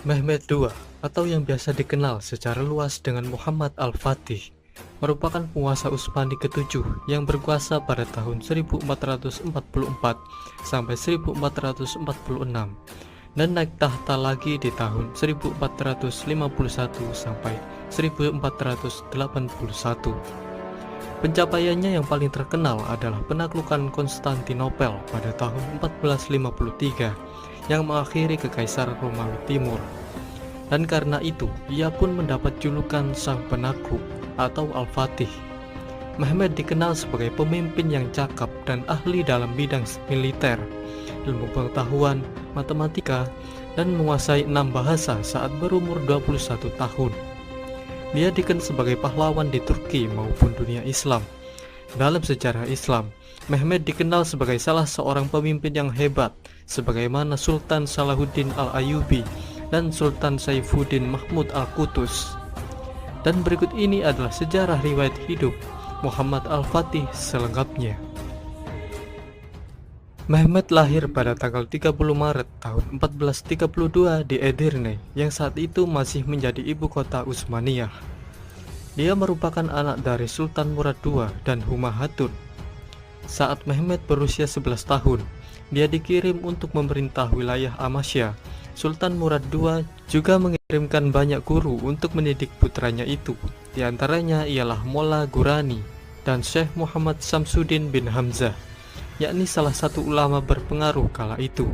Mehmed II, atau yang biasa dikenal secara luas dengan Muhammad Al-Fatih, merupakan penguasa Utsmani ke-7 yang berkuasa pada tahun 1444 sampai 1446 dan naik tahta lagi di tahun 1451 sampai 1481. Pencapaiannya yang paling terkenal adalah penaklukan Konstantinopel pada tahun 1453 yang mengakhiri Kekaisaran Romawi Timur. Dan karena itu, ia pun mendapat julukan Sang Penakluk atau Al-Fatih. Mehmed dikenal sebagai pemimpin yang cakap dan ahli dalam bidang militer, ilmu pengetahuan, matematika, dan menguasai 6 bahasa saat berumur 21 tahun. Dia dikenal sebagai pahlawan di Turki maupun dunia Islam. Dalam sejarah Islam, Mehmed dikenal sebagai salah seorang pemimpin yang hebat, sebagaimana Sultan Salahuddin Al-Ayyubi dan Sultan Saifuddin Mahmud Al-Qutus. Dan berikut ini adalah sejarah riwayat hidup Muhammad Al-Fatih selengkapnya. Mehmed lahir pada tanggal 30 Maret tahun 1432 di Edirne yang saat itu masih menjadi ibu kota Utsmaniyah. Dia merupakan anak dari Sultan Murad II dan Huma Hatun. Saat Mehmed berusia 11 tahun, dia dikirim untuk memerintah wilayah Amasya. Sultan Murad II juga mengirimkan banyak guru untuk mendidik putranya itu. Di antaranya ialah Molla Ghurani dan Syekh Muhammad Samsuddin bin Hamzah, yakni salah satu ulama berpengaruh kala itu.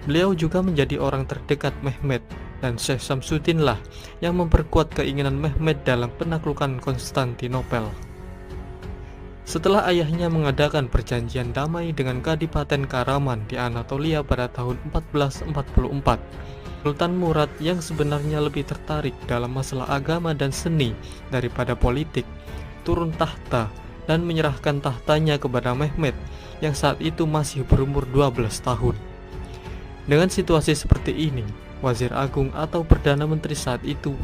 Beliau juga menjadi orang terdekat Mehmed, dan Syekh Samsuddin lah yang memperkuat keinginan Mehmed dalam penaklukan Konstantinopel. Setelah ayahnya mengadakan perjanjian damai dengan Kadipaten Karaman di Anatolia pada tahun 1444, Sultan Murad yang sebenarnya lebih tertarik dalam masalah agama dan seni daripada politik, turun tahta dan menyerahkan tahtanya kepada Mehmed yang saat itu masih berumur 12 tahun. Dengan situasi seperti ini, Wazir Agung atau Perdana Menteri saat itu,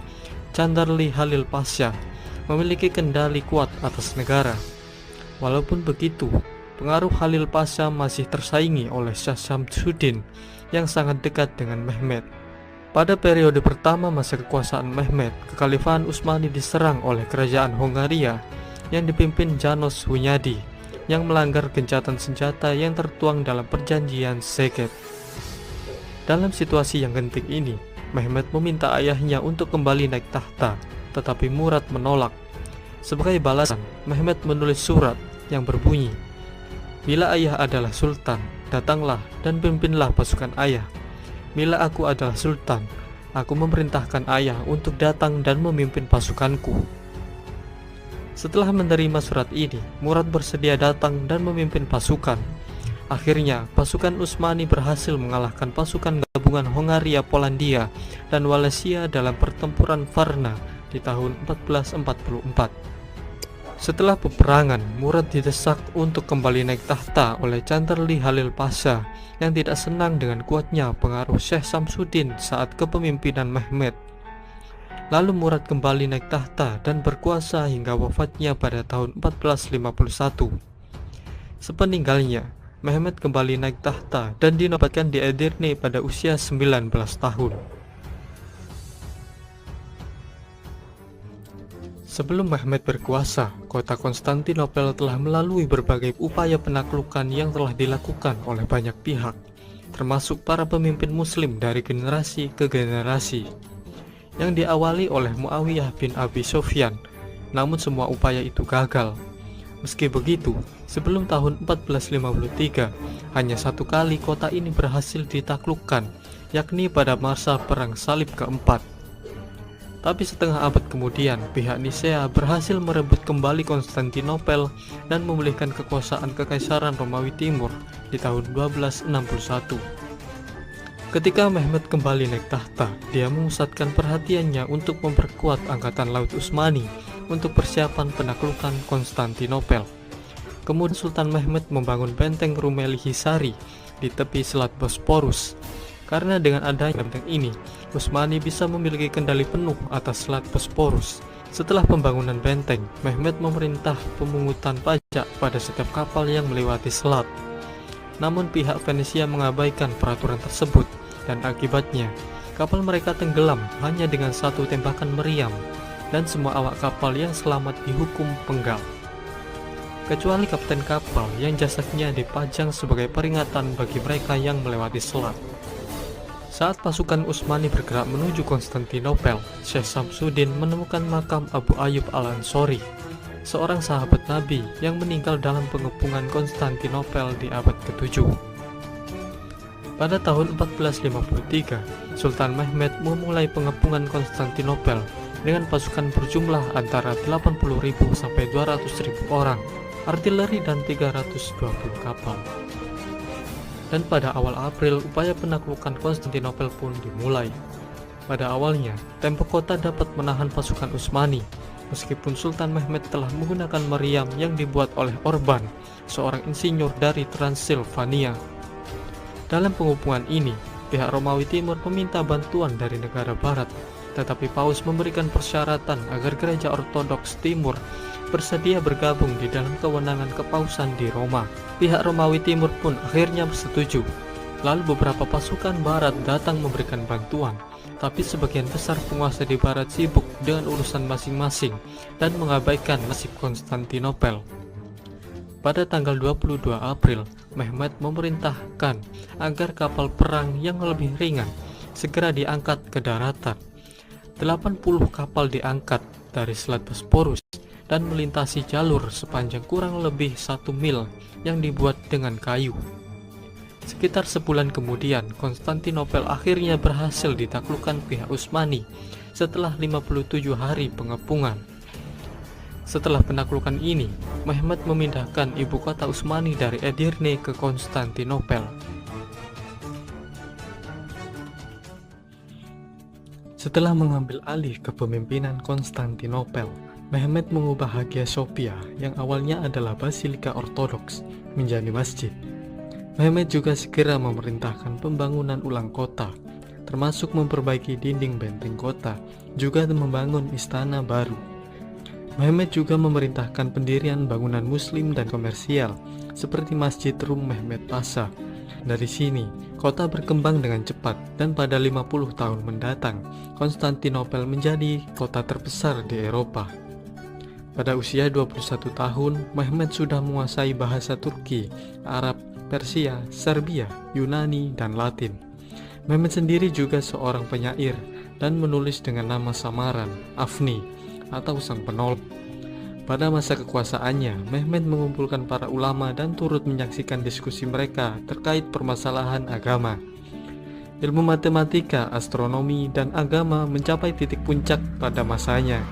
Chandarli Halil Pasha, memiliki kendali kuat atas negara. Walaupun begitu, pengaruh Halil Pasha masih tersaingi oleh Syekh Samsuddin yang sangat dekat dengan Mehmed. Pada periode pertama masa kekuasaan Mehmed, Kekhalifahan Utsmani diserang oleh kerajaan Hongaria yang dipimpin János Hunyadi yang melanggar gencatan senjata yang tertuang dalam perjanjian Szeged. Dalam situasi yang genting ini, Mehmed meminta ayahnya untuk kembali naik tahta, tetapi Murad menolak. Sebagai balasan, Mehmed menulis surat yang berbunyi, "Bila ayah adalah sultan, datanglah dan pimpinlah pasukan ayah. Bila aku adalah sultan, aku memerintahkan ayah untuk datang dan memimpin pasukanku." Setelah menerima surat ini, Murad bersedia datang dan memimpin pasukan. Akhirnya, pasukan Utsmani berhasil mengalahkan pasukan gabungan Hongaria, Polandia, dan Walesia dalam pertempuran Varna di tahun 1444. Setelah peperangan, Murad didesak untuk kembali naik tahta oleh Chandarli Halil Pasha yang tidak senang dengan kuatnya pengaruh Syekh Samsuddin saat kepemimpinan Mehmed. Lalu Murad kembali naik tahta dan berkuasa hingga wafatnya pada tahun 1451. Sepeninggalnya, Mehmed kembali naik tahta dan dinobatkan di Edirne pada usia 19 tahun. Sebelum Mehmed berkuasa, kota Konstantinopel telah melalui berbagai upaya penaklukan yang telah dilakukan oleh banyak pihak, termasuk para pemimpin muslim dari generasi ke generasi, yang diawali oleh Muawiyah bin Abi Sufyan. Namun semua upaya itu gagal. Meski begitu, sebelum tahun 1453, hanya satu kali kota ini berhasil ditaklukkan, yakni pada masa Perang Salib keempat. Tapi setengah abad kemudian, pihak Nisea berhasil merebut kembali Konstantinopel dan memulihkan kekuasaan Kekaisaran Romawi Timur di tahun 1261. Ketika Mehmed kembali naik tahta, dia memusatkan perhatiannya untuk memperkuat Angkatan Laut Utsmani untuk persiapan penaklukan Konstantinopel. Kemudian Sultan Mehmed membangun benteng Rumeli Hisari di tepi Selat Bosporus. Karena dengan adanya benteng ini, Utsmani bisa memiliki kendali penuh atas Selat Bosporus. Setelah pembangunan benteng, Mehmed memerintah pemungutan pajak pada setiap kapal yang melewati selat. Namun pihak Venesia mengabaikan peraturan tersebut, dan akibatnya Kapal mereka tenggelam hanya dengan satu tembakan meriam, dan semua awak kapal yang selamat dihukum penggal. Kecuali kapten kapal yang jasadnya dipajang sebagai peringatan bagi mereka yang melewati selat. Saat pasukan Utsmani bergerak menuju Konstantinopel, Syekh Samsudin menemukan makam Abu Ayyub al-Ansori, seorang sahabat Nabi yang meninggal dalam pengepungan Konstantinopel di abad ke-7. Pada tahun 1453, Sultan Mehmed memulai pengepungan Konstantinopel dengan pasukan berjumlah antara 80.000 sampai 200.000 orang, artileri dan 320 kapal. Dan pada awal April, upaya penaklukan Konstantinopel pun dimulai. Pada awalnya, tembok kota dapat menahan pasukan Utsmani, meskipun Sultan Mehmed telah menggunakan meriam yang dibuat oleh Orban, seorang insinyur dari Transilvania. Dalam pengepungan ini, pihak Romawi Timur meminta bantuan dari negara Barat, tetapi Paus memberikan persyaratan agar gereja Ortodoks Timur bersedia bergabung di dalam kewenangan kepausan di Roma. Pihak Romawi Timur pun akhirnya setuju. Lalu beberapa pasukan Barat datang memberikan bantuan, tapi sebagian besar penguasa di Barat sibuk dengan urusan masing-masing dan mengabaikan nasib Konstantinopel. Pada tanggal 22 April, Mehmed memerintahkan agar kapal perang yang lebih ringan segera diangkat ke daratan. 80 kapal diangkat dari Selat Bosporus dan melintasi jalur sepanjang kurang lebih 1 mil yang dibuat dengan kayu. Sekitar sebulan kemudian, Konstantinopel akhirnya berhasil ditaklukkan pihak Utsmani setelah 57 hari pengepungan. Setelah penaklukan ini, Mehmed memindahkan ibu kota Utsmani dari Edirne ke Konstantinopel. Setelah mengambil alih kepemimpinan Konstantinopel, Mehmed mengubah Hagia Sophia yang awalnya adalah basilika ortodoks menjadi masjid. Mehmed juga segera memerintahkan pembangunan ulang kota, termasuk memperbaiki dinding benteng kota, juga membangun istana baru. Mehmed juga memerintahkan pendirian bangunan muslim dan komersial, seperti Masjid Rum Mehmed Pasha. Dari sini, kota berkembang dengan cepat dan pada 50 tahun mendatang, Konstantinopel menjadi kota terbesar di Eropa. Pada usia 21 tahun, Mehmed sudah menguasai bahasa Turki, Arab, Persia, Serbia, Yunani, dan Latin. Mehmed sendiri juga seorang penyair dan menulis dengan nama samaran, Afni, atau Sang Penolong. Pada masa kekuasaannya, Mehmed mengumpulkan para ulama dan turut menyaksikan diskusi mereka terkait permasalahan agama. Ilmu matematika, astronomi, dan agama mencapai titik puncak pada masanya.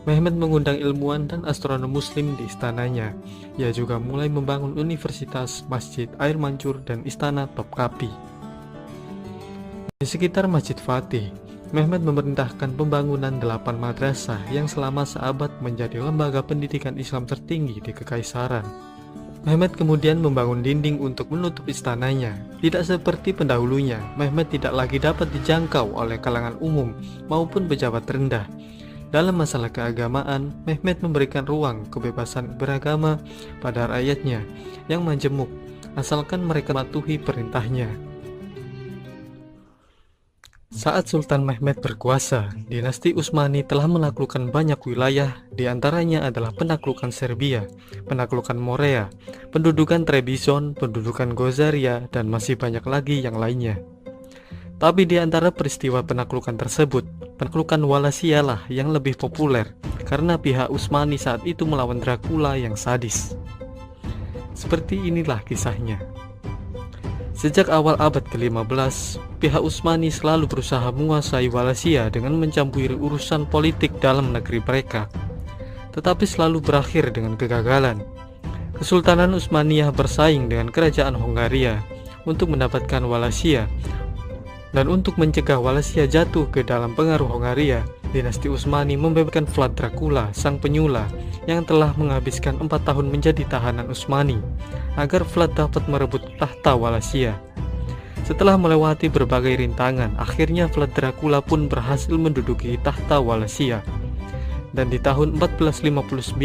Mehmed mengundang ilmuwan dan astronom muslim di istananya. Ia juga mulai membangun universitas, masjid, air mancur, dan istana Topkapi. Di sekitar Masjid Fatih, Mehmed memerintahkan pembangunan 8 madrasah yang selama seabad menjadi lembaga pendidikan Islam tertinggi di Kekaisaran. Mehmed kemudian membangun dinding untuk menutup istananya. Tidak seperti pendahulunya, Mehmed tidak lagi dapat dijangkau oleh kalangan umum maupun pejabat rendah. Dalam masalah keagamaan, Mehmed memberikan ruang kebebasan beragama pada rakyatnya yang majemuk, asalkan mereka mematuhi perintahnya. Saat Sultan Mehmed berkuasa, dinasti Utsmani telah menaklukkan banyak wilayah, diantaranya adalah penaklukan Serbia, penaklukan Morea, pendudukan Trebizond, pendudukan Gozaria, dan masih banyak lagi yang lainnya. Tapi di antara peristiwa penaklukan tersebut, penaklukan Wallachia lah yang lebih populer, karena pihak Utsmani saat itu melawan Dracula yang sadis. Seperti inilah kisahnya. Sejak awal abad ke-15, pihak Utsmani selalu berusaha menguasai Wallachia dengan mencampuri urusan politik dalam negeri mereka, tetapi selalu berakhir dengan kegagalan. Kesultanan Utsmaniyah bersaing dengan kerajaan Hongaria untuk mendapatkan Wallachia, dan untuk mencegah Wallachia jatuh ke dalam pengaruh Hongaria, dinasti Utsmani membebaskan Vlad Dracula, sang penyula yang telah menghabiskan 4 tahun menjadi tahanan Utsmani, agar Vlad dapat merebut tahta Wallachia. Setelah melewati berbagai rintangan, akhirnya Vlad Dracula pun berhasil menduduki tahta Wallachia. Dan di tahun 1459,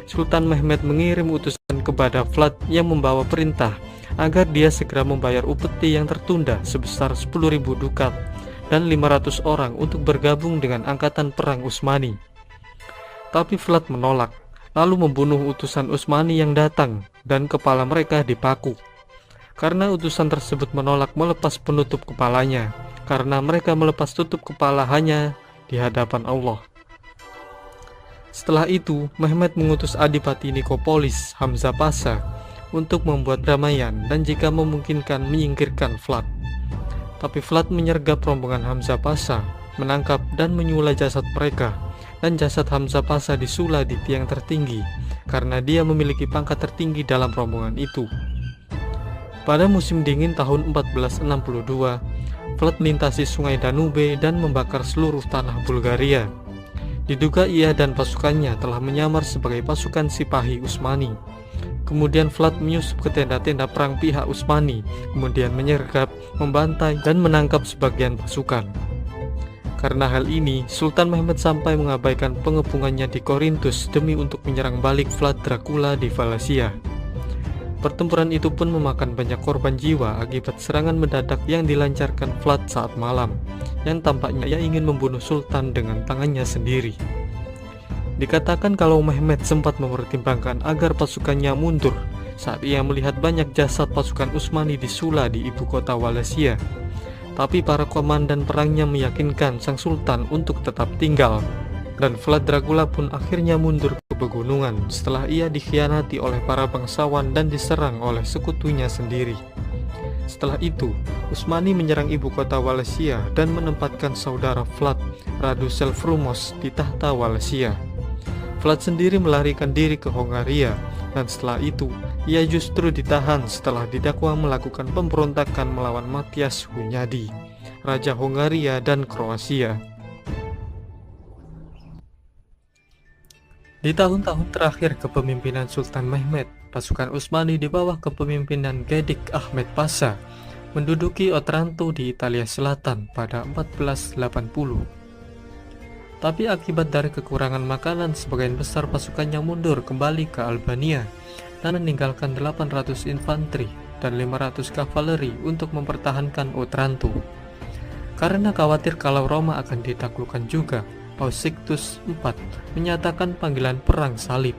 Sultan Mehmed mengirim utusan kepada Vlad yang membawa perintah agar dia segera membayar upeti yang tertunda sebesar 10.000 dukat dan 500 orang untuk bergabung dengan angkatan perang Utsmani. Tapi Vlad menolak, lalu membunuh utusan Utsmani yang datang dan kepala mereka dipaku. Karena utusan tersebut menolak melepas penutup kepalanya, karena mereka melepas tutup kepala hanya di hadapan Allah. Setelah itu, Mehmed mengutus Adipati Nikopolis, Hamzah Pasha, untuk membuat damaian dan jika memungkinkan menyingkirkan Vlad. Tapi Vlad menyergap rombongan Hamzah Pasha, menangkap dan menyula jasad mereka, dan jasad Hamzah Pasha disula di tiang tertinggi, karena dia memiliki pangkat tertinggi dalam rombongan itu. Pada musim dingin tahun 1462, Vlad melintasi sungai Danube dan membakar seluruh tanah Bulgaria. Diduga ia dan pasukannya telah menyamar sebagai pasukan Sipahi Utsmani. Kemudian Vlad menyusup ke tenda-tenda perang pihak Utsmani, kemudian menyergap, membantai, dan menangkap sebagian pasukan. Karena hal ini, Sultan Mehmed sampai mengabaikan pengepungannya di Korintus demi untuk menyerang balik Vlad Dracula di Wallachia. Pertempuran itu pun memakan banyak korban jiwa akibat serangan mendadak yang dilancarkan Vlad saat malam, yang tampaknya ia ingin membunuh Sultan dengan tangannya sendiri. Dikatakan kalau Mehmed sempat mempertimbangkan agar pasukannya mundur saat ia melihat banyak jasad pasukan Utsmani disula di ibu kota Wallachia. Tapi para komandan perangnya meyakinkan sang Sultan untuk tetap tinggal, dan Vlad Dracula pun akhirnya mundur ke pegunungan setelah ia dikhianati oleh para bangsawan dan diserang oleh sekutunya sendiri. Setelah itu, Utsmani menyerang ibu kota Wallachia dan menempatkan saudara Vlad, Radu Selvrumos, di tahta Wallachia. Vlad sendiri melarikan diri ke Hongaria, dan setelah itu, ia justru ditahan setelah didakwa melakukan pemberontakan melawan Matyas Hunyadi, Raja Hongaria dan Kroasia. Di tahun-tahun terakhir kepemimpinan Sultan Mehmed, pasukan Utsmani di bawah kepemimpinan Gedik Ahmed Pasha menduduki Otranto di Italia Selatan pada 1480. Tapi akibat dari kekurangan makanan, sebagian besar pasukannya mundur kembali ke Albania dan meninggalkan 800 infanteri dan 500 kavaleri untuk mempertahankan Otranto. Karena khawatir kalau Roma akan ditaklukkan juga, Paus Sixtus IV menyatakan panggilan perang salib.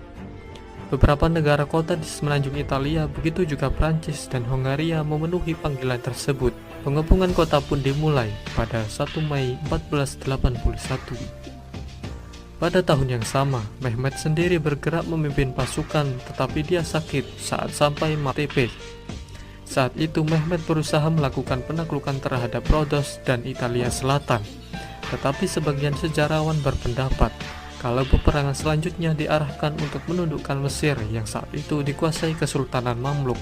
Beberapa negara kota di semenanjung Italia, begitu juga Prancis dan Hongaria memenuhi panggilan tersebut. Pengepungan kota pun dimulai pada 1 Mei 1481. Pada tahun yang sama, Mehmed sendiri bergerak memimpin pasukan, tetapi dia sakit saat sampai Matepe. Saat itu Mehmed berusaha melakukan penaklukan terhadap Rhodos dan Italia Selatan. Tetapi sebagian sejarawan berpendapat kalau peperangan selanjutnya diarahkan untuk menundukkan Mesir yang saat itu dikuasai Kesultanan Mamluk,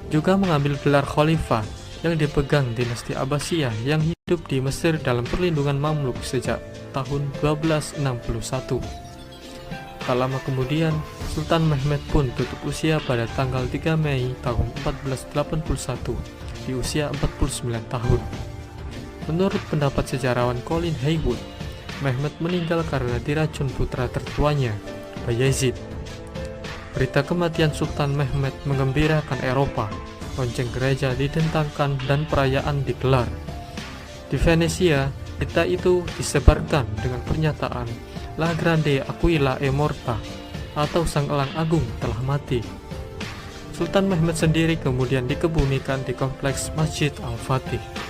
juga mengambil gelar khalifah yang dipegang dinasti Abbasiyah yang hidup di Mesir dalam perlindungan Mamluk sejak tahun 1261. Tak lama kemudian, Sultan Mehmed pun tutup usia pada tanggal 3 Mei tahun 1481 di usia 49 tahun. Menurut pendapat sejarawan Colin Haywood, Mehmed meninggal karena diracun putra tertuanya, Bayezid. Berita kematian Sultan Mehmed menggembirakan Eropa. Lonceng gereja didentangkan dan perayaan digelar. Di Venesia, berita itu disebarkan dengan pernyataan La Grande Aquila è morta, atau Sang Elang Agung telah mati. Sultan Mehmed sendiri kemudian dikebumikan di kompleks Masjid Al-Fatih.